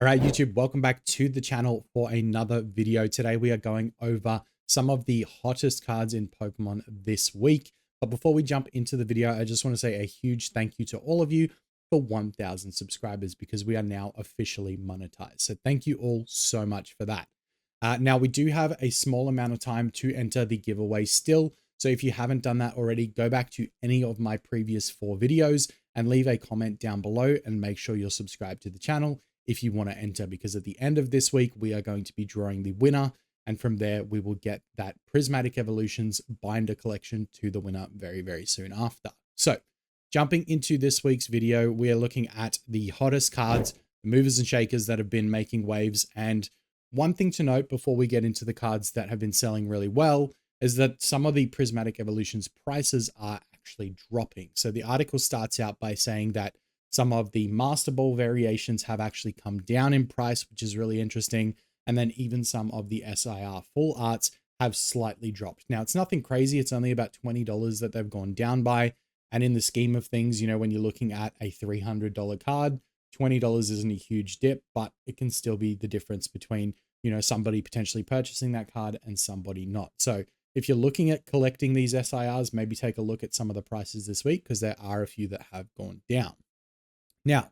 All right, YouTube, welcome back to the channel for another video. Today we are going over some of the hottest cards in Pokemon this week. But before we jump into the video, I just want to say a huge thank you to all of you for 1,000 subscribers because we are now officially monetized. So thank you all so much for that. Now we do have a small amount of time to enter the giveaway still. So if you haven't done that already, go back to any of my previous 4 videos and leave a comment down below and make sure you're subscribed to the channel if you want to enter, because at the end of this week, we are going to be drawing the winner. And from there, we will get that Prismatic Evolutions binder collection to the winner very, very soon after. So jumping into this week's video, we are looking at the hottest cards, the movers and shakers that have been making waves. And one thing to note before we get into the cards that have been selling really well is that some of the Prismatic Evolutions prices are actually dropping. So the article starts out by saying that some of the Master Ball variations have actually come down in price, which is really interesting. And then even some of the SIR full arts have slightly dropped. Now, it's nothing crazy. It's only about $20 that they've gone down by. And in the scheme of things, you know, when you're looking at a $300 card, $20 isn't a huge dip, but it can still be the difference between, you know, somebody potentially purchasing that card and somebody not. So if you're looking at collecting these SIRs, maybe take a look at some of the prices this week because there are a few that have gone down. Now,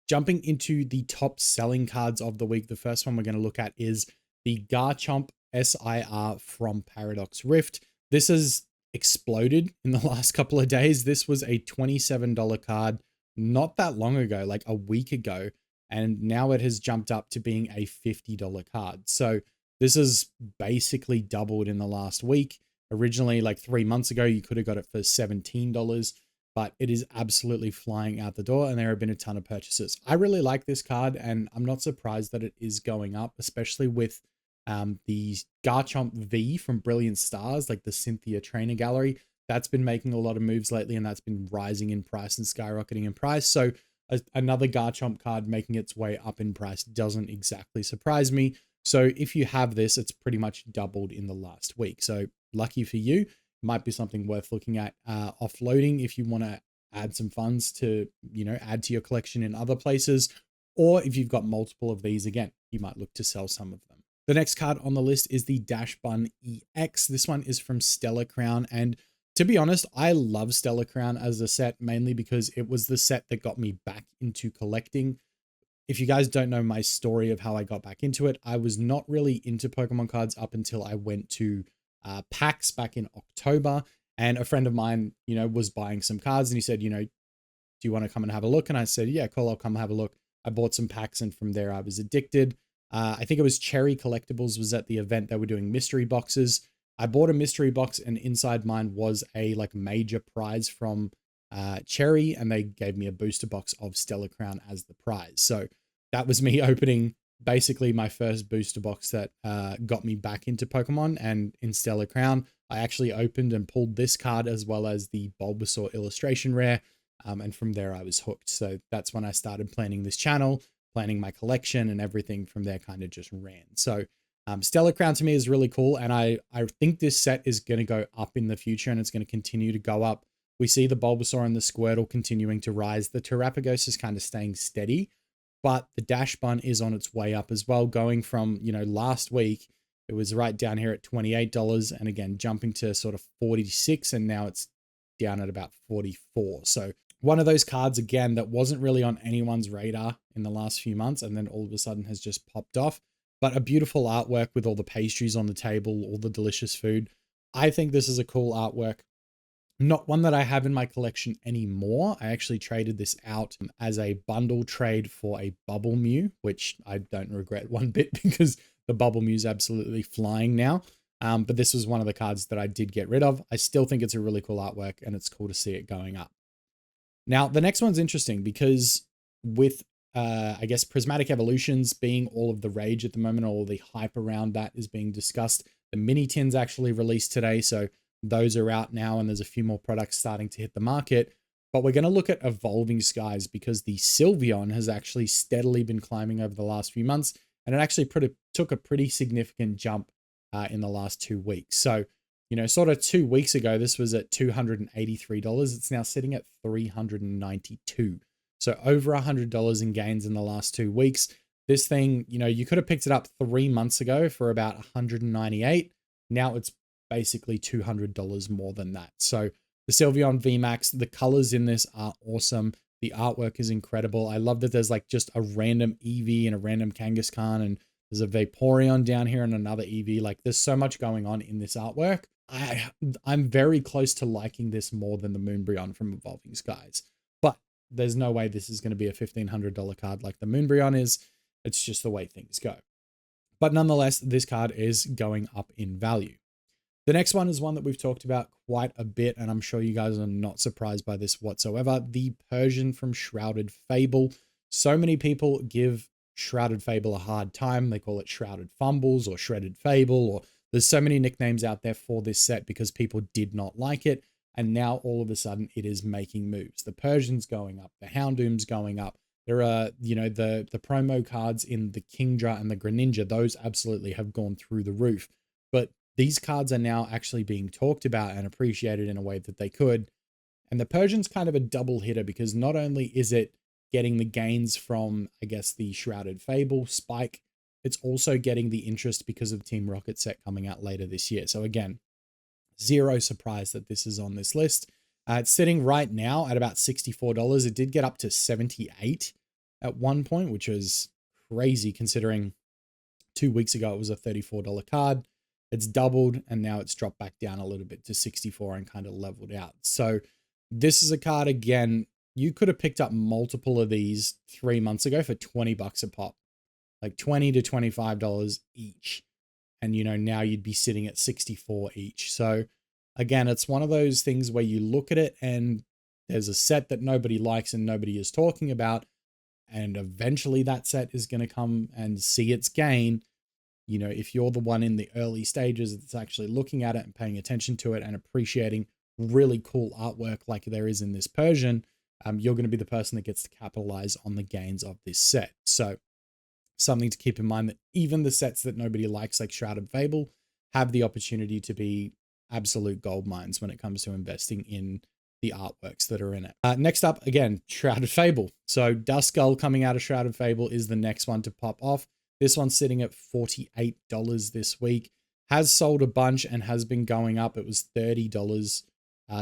jumping into the top selling cards of the week, the first one we're going to look at is the Garchomp SIR from Paradox Rift. This has exploded in the last couple of days. This was a $27 card not that long ago, like a week ago, and now it has jumped up to being a $50 card. So this has basically doubled in the last week. Originally, like 3 months ago, you could have got it for $17. But it is absolutely flying out the door and there have been a ton of purchases. I really like this card and I'm not surprised that it is going up, especially with the Garchomp V from Brilliant Stars, like the Cynthia Trainer Gallery. That's been making a lot of moves lately and that's been rising in price and skyrocketing in price. So another Garchomp card making its way up in price doesn't exactly surprise me. So if you have this, it's pretty much doubled in the last week. So lucky for you. Might be something worth looking at offloading if you want to add some funds to, you know, add to your collection in other places. Or if you've got multiple of these, again, you might look to sell some of them. The next card on the list is the Dachsbun EX. This one is from Stellar Crown. And to be honest, I love Stellar Crown as a set, mainly because it was the set that got me back into collecting. If you guys don't know my story of how I got back into it, I was not really into Pokemon cards up until I went to PAX back in October, and a friend of mine, you know, was buying some cards and he said, you know, do you want to come and have a look? And I said, yeah, cool, I'll come have a look. I bought some packs and from there I was addicted. I think it was Cherry Collectibles was at the event. They were doing mystery boxes. I bought a mystery box and inside mine was a like major prize from Cherry, and they gave me a booster box of Stellar Crown as the prize. So that was me opening basically my first booster box that got me back into Pokemon. And in Stellar Crown, I actually opened and pulled this card as well as the Bulbasaur illustration rare. And from there I was hooked. So that's when I started planning this channel, planning my collection, and everything from there kind of just ran. So Stellar Crown to me is really cool. And I think this set is going to go up in the future and it's going to continue to go up. We see the Bulbasaur and the Squirtle continuing to rise. The Terrapagos is kind of staying steady. But the Dachsbun is on its way up as well, going from, you know, last week, it was right down here at $28 and again, jumping to sort of 46 and now it's down at about 44. So one of those cards, again, that wasn't really on anyone's radar in the last few months and then all of a sudden has just popped off. But a beautiful artwork with all the pastries on the table, all the delicious food. I think this is a cool artwork. Not one that I have in my collection anymore. I actually traded this out as a bundle trade for a Bubble Mew, which I don't regret one bit because the Bubble Mew is absolutely flying now. But this was one of the cards that I did get rid of. I still think it's a really cool artwork and it's cool to see it going up. Now, the next one's interesting because with, I guess, Prismatic Evolutions being all of the rage at the moment, all the hype around that is being discussed. The mini tins actually released today, so those are out now and there's a few more products starting to hit the market. But we're going to look at Evolving Skies because the Sylveon has actually steadily been climbing over the last few months. And it actually took a pretty significant jump in the last 2 weeks. So, you know, sort of 2 weeks ago, this was at $283. It's now sitting at $392. So over $100 in gains in the last 2 weeks. This thing, you know, you could have picked it up 3 months ago for about 198. Now it's basically $200 more than that. So the Sylveon Vmax, the colors in this are awesome. The artwork is incredible. I love that there's like just a random Eevee and a random Kangaskhan, and there's a Vaporeon down here and another Eevee. Like there's so much going on in this artwork. I'm very close to liking this more than the Moonbryon from Evolving Skies. But there's no way this is going to be a $1,500 card like the Moonbryon is. It's just the way things go. But nonetheless, this card is going up in value. The next one is one that we've talked about quite a bit, and I'm sure you guys are not surprised by this whatsoever. The Persian from Shrouded Fable. So many people give Shrouded Fable a hard time. They call it Shrouded Fumbles or Shredded Fable, or there's so many nicknames out there for this set because people did not like it. And now all of a sudden it is making moves. The Persian's going up, the Houndoom's going up. There are, you know, the promo cards in the Kingdra and the Greninja, those absolutely have gone through the roof. But these cards are now actually being talked about and appreciated in a way that they could. And the Persian's kind of a double hitter because not only is it getting the gains from, I guess, the Shrouded Fable spike, it's also getting the interest because of Team Rocket set coming out later this year. So again, zero surprise that this is on this list. It's sitting right now at about $64. It did get up to 78 at one point, which was crazy considering 2 weeks ago it was a $34 card. It's doubled and now it's dropped back down a little bit to 64 and kind of leveled out. So this is a card, again, you could have picked up multiple of these 3 months ago for 20 bucks a pop, like $20 to $25 each. And, you know, now you'd be sitting at 64 each. So again, it's one of those things where you look at it and there's a set that nobody likes and nobody is talking about. And eventually that set is going to come and see its gain. You know, if you're the one in the early stages that's actually looking at it and paying attention to it and appreciating really cool artwork like there is in this Persian, you're going to be the person that gets to capitalize on the gains of this set. So something to keep in mind, that even the sets that nobody likes, like Shrouded Fable, have the opportunity to be absolute gold mines when it comes to investing in the artworks that are in it. Next up, again, Shrouded Fable. So Duskull coming out of Shrouded Fable is the next one to pop off. This one's sitting at $48 this week. Has sold a bunch and has been going up. It was $30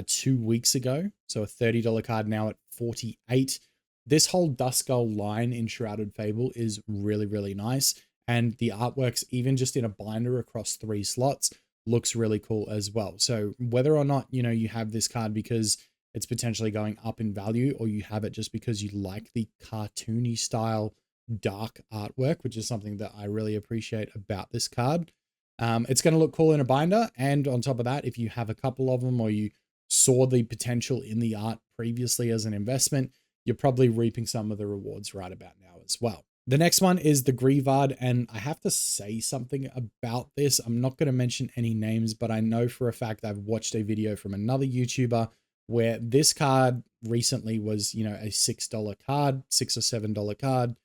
2 weeks ago. So a $30 card now at $48. This whole Duskull line in Shrouded Fable is really, really nice. And the artworks, even just in a binder across 3 slots, looks really cool as well. So whether or not, you know, you have this card because it's potentially going up in value, or you have it just because you like the cartoony style dark artwork, which is something that I really appreciate about this card. It's going to look cool in a binder. And on top of that, if you have a couple of them or you saw the potential in the art previously as an investment, you're probably reaping some of the rewards right about now as well. The next one is the Greavard, and I have to say something about this. I'm not going to mention any names, but I know for a fact I've watched a video from another YouTuber where this card recently was, you know, a $6 card, $6 or $7 card.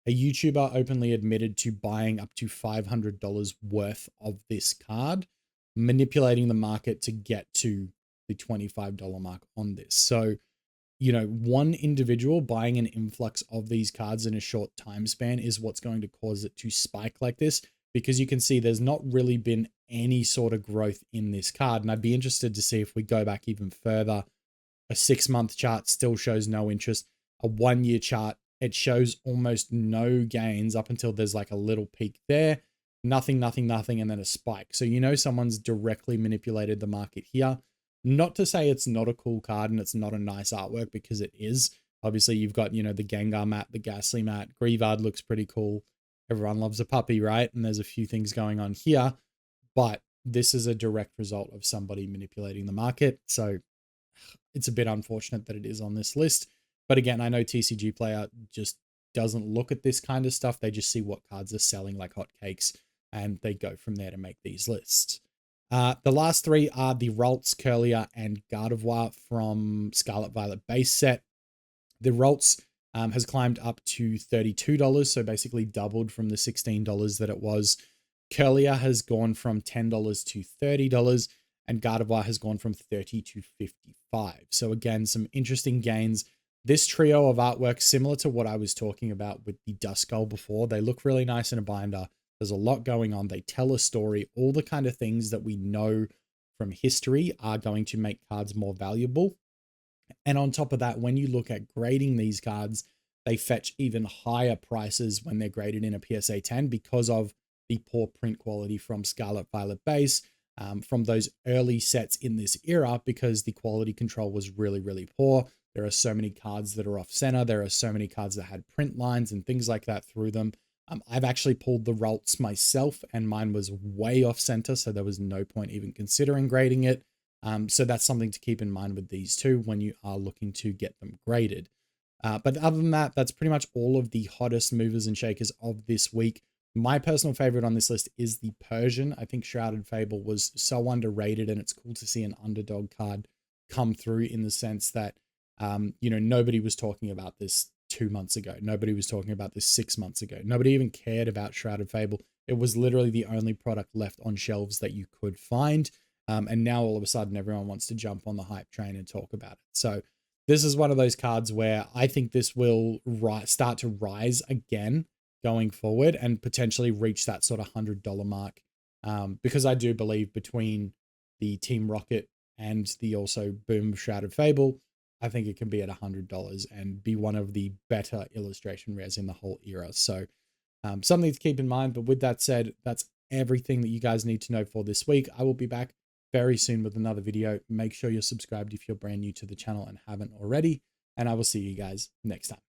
A YouTuber openly admitted to buying up to $500 worth of this card, manipulating the market to get to the $25 mark on this. So, you know, one individual buying an influx of these cards in a short time span is what's going to cause it to spike like this, because you can see there's not really been any sort of growth in this card. And I'd be interested to see if we go back even further. A 6-month chart still shows no interest. A 1-year chart, it shows almost no gains up until there's like a little peak there. Nothing, nothing, nothing, and then a spike. So you know someone's directly manipulated the market here. Not to say it's not a cool card and it's not a nice artwork, because it is. Obviously, you've got, you know, the Gengar mat, the Ghastly mat. Greavard looks pretty cool. Everyone loves a puppy, right? And there's a few things going on here. But this is a direct result of somebody manipulating the market. So it's a bit unfortunate that it is on this list. But again, I know TCG Player just doesn't look at this kind of stuff. They just see what cards are selling like hotcakes, and they go from there to make these lists. The last 3 are the Ralts, Curlier, and Gardevoir from Scarlet Violet base set. The Ralts has climbed up to $32, so basically doubled from the $16 that it was. Curlier has gone from $10 to $30, and Gardevoir has gone from $30 to $55. So again, some interesting gains. This trio of artwork, similar to what I was talking about with the Duskull before, they look really nice in a binder. There's a lot going on. They tell a story. All the kind of things that we know from history are going to make cards more valuable. And on top of that, when you look at grading these cards, they fetch even higher prices when they're graded in a PSA 10 because of the poor print quality from Scarlet Violet base, from those early sets in this era, because the quality control was really, really poor. There are so many cards that are off center. There are so many cards that had print lines and things like that through them. I've actually pulled the Ralts myself and mine was way off center, so there was no point even considering grading it. So that's something to keep in mind with these two when you are looking to get them graded. But other than that, that's pretty much all of the hottest movers and shakers of this week. My personal favorite on this list is the Persian. I think Shrouded Fable was so underrated, and it's cool to see an underdog card come through in the sense that, nobody was talking about this 2 months ago. Nobody was talking about this 6 months ago. Nobody even cared about Shrouded Fable. It was literally the only product left on shelves that you could find. And now all of a sudden, everyone wants to jump on the hype train and talk about it. So this is one of those cards where I think this will start to rise again going forward and potentially reach that sort of $100 mark. Because I do believe between the Team Rocket and the also Boom Shrouded Fable, I think it can be at $100 and be one of the better illustration rares in the whole era. So something to keep in mind. But with that said, that's everything that you guys need to know for this week. I will be back very soon with another video. Make sure you're subscribed if you're brand new to the channel and haven't already. And I will see you guys next time.